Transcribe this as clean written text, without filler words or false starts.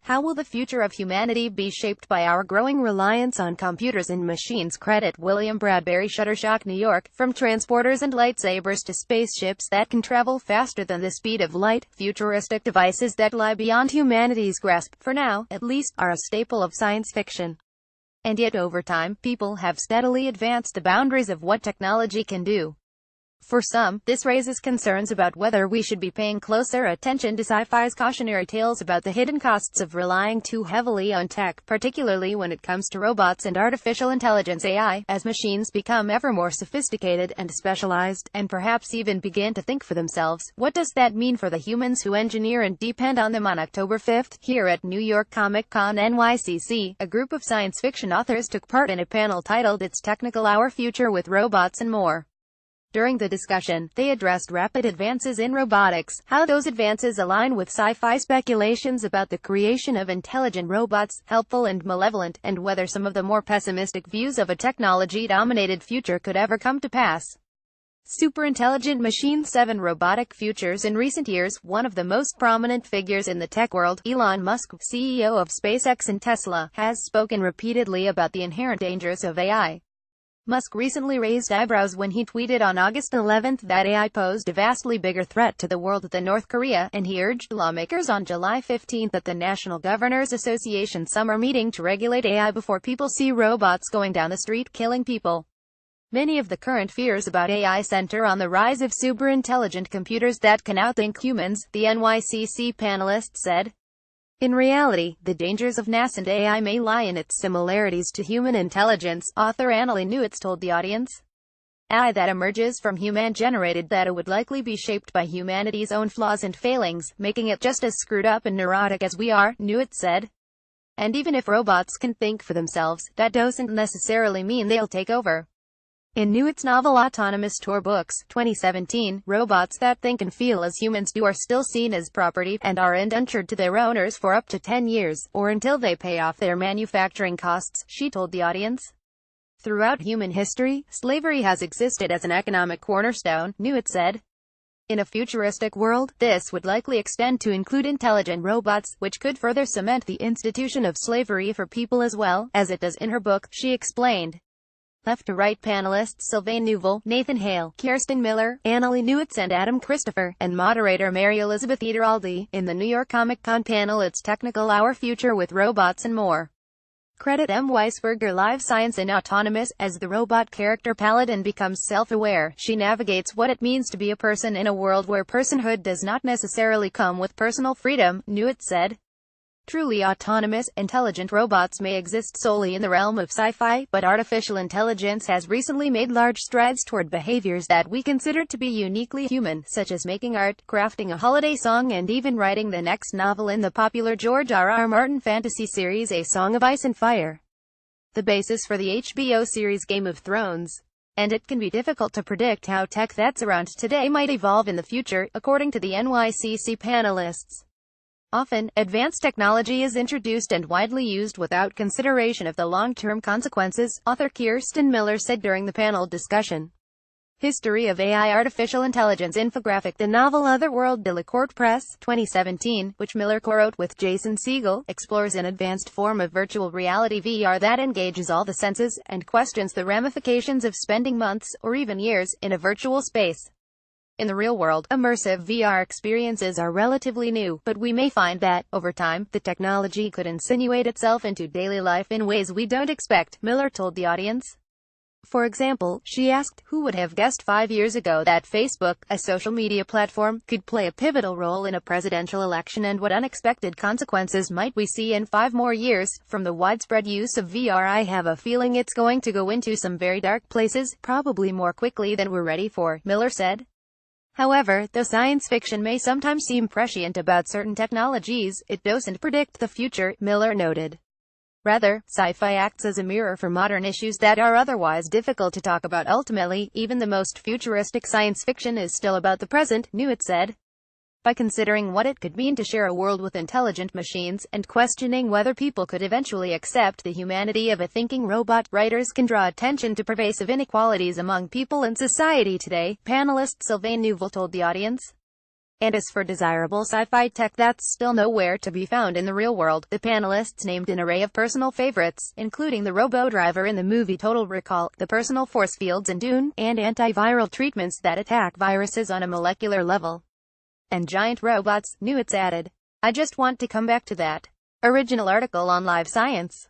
How will the future of humanity be shaped by our growing reliance on computers and machines? Credit William Bradbury. Shutterstock, New York. From transporters and lightsabers to spaceships that can travel faster than the speed of light, futuristic devices that lie beyond humanity's grasp, for now, at least, are a staple of science fiction. And yet over time, people have steadily advanced the boundaries of what technology can do. For some, this raises concerns about whether we should be paying closer attention to sci-fi's cautionary tales about the hidden costs of relying too heavily on tech, particularly when it comes to robots and artificial intelligence (AI), as machines become ever more sophisticated and specialized, and perhaps even begin to think for themselves. What does that mean for the humans who engineer and depend on them? On October 5th, here at New York Comic Con NYCC, a group of science fiction authors took part in a panel titled "It's Technical Our Future with Robots and More." During the discussion, they addressed rapid advances in robotics, how those advances align with sci-fi speculations about the creation of intelligent robots, helpful and malevolent, and whether some of the more pessimistic views of a technology-dominated future could ever come to pass. Superintelligent machines. 7 robotic futures. In recent years, one of the most prominent figures in the tech world, Elon Musk, CEO of SpaceX and Tesla, has spoken repeatedly about the inherent dangers of AI. Musk recently raised eyebrows when he tweeted on August 11 that AI posed a vastly bigger threat to the world than North Korea, and he urged lawmakers on July 15 at the National Governors Association summer meeting to regulate AI before people see robots going down the street killing people. Many of the current fears about AI center on the rise of superintelligent computers that can outthink humans, the NYCC panelists said. In reality, the dangers of nascent AI may lie in its similarities to human intelligence, author Annalee Newitz told the audience. AI that emerges from human-generated data would likely be shaped by humanity's own flaws and failings, making it just as screwed up and neurotic as we are, Newitz said. And even if robots can think for themselves, that doesn't necessarily mean they'll take over. In Newitt's novel Autonomous Tour Books, 2017, robots that think and feel as humans do are still seen as property, and are indentured to their owners for up to 10 years, or until they pay off their manufacturing costs, she told the audience. Throughout human history, slavery has existed as an economic cornerstone, Newitz said. In a futuristic world, this would likely extend to include intelligent robots, which could further cement the institution of slavery for people as well, as it does in her book, she explained. Left-to-right panelists Sylvain Neuvel, Nathan Hale, Kirsten Miller, Annalee Newitz and Adam Christopher, and moderator Mary Elizabeth Ederaldi, in the New York Comic Con panel It's Technical Our Future with Robots and More. Credit M. Weisberger. Live Science in Autonomous. As the robot character Paladin becomes self-aware, she navigates what it means to be a person in a world where personhood does not necessarily come with personal freedom, Newitz said. Truly autonomous, intelligent robots may exist solely in the realm of sci-fi, but artificial intelligence has recently made large strides toward behaviors that we consider to be uniquely human, such as making art, crafting a holiday song and even writing the next novel in the popular George R.R. Martin fantasy series A Song of Ice and Fire, the basis for the HBO series Game of Thrones. And it can be difficult to predict how tech that's around today might evolve in the future, according to the NYCC panelists. Often, advanced technology is introduced and widely used without consideration of the long-term consequences, author Kirsten Miller said during the panel discussion. History of AI Artificial Intelligence infographic. The novel Otherworld de la Court Press, 2017, which Miller co-wrote with Jason Segel, explores an advanced form of virtual reality VR that engages all the senses, and questions the ramifications of spending months, or even years, in a virtual space. In the real world, immersive VR experiences are relatively new, but we may find that, over time, the technology could insinuate itself into daily life in ways we don't expect, Miller told the audience. For example, she asked, who would have guessed 5 years ago that Facebook, a social media platform, could play a pivotal role in a presidential election, and what unexpected consequences might we see in 5 more years, from the widespread use of VR? I have a feeling it's going to go into some very dark places, probably more quickly than we're ready for, Miller said. However, though science fiction may sometimes seem prescient about certain technologies, it doesn't predict the future, Miller noted. Rather, sci-fi acts as a mirror for modern issues that are otherwise difficult to talk about. Ultimately, even the most futuristic science fiction is still about the present, Newitz said. By considering what it could mean to share a world with intelligent machines, and questioning whether people could eventually accept the humanity of a thinking robot, writers can draw attention to pervasive inequalities among people and society today, panelist Sylvain Neuvel told the audience. And as for desirable sci-fi tech that's still nowhere to be found in the real world, the panelists named an array of personal favorites, including the robo-driver in the movie Total Recall, the personal force fields in Dune, and antiviral treatments that attack viruses on a molecular level. And giant robots, Newitz added. I just want to come back to that original article on Live Science.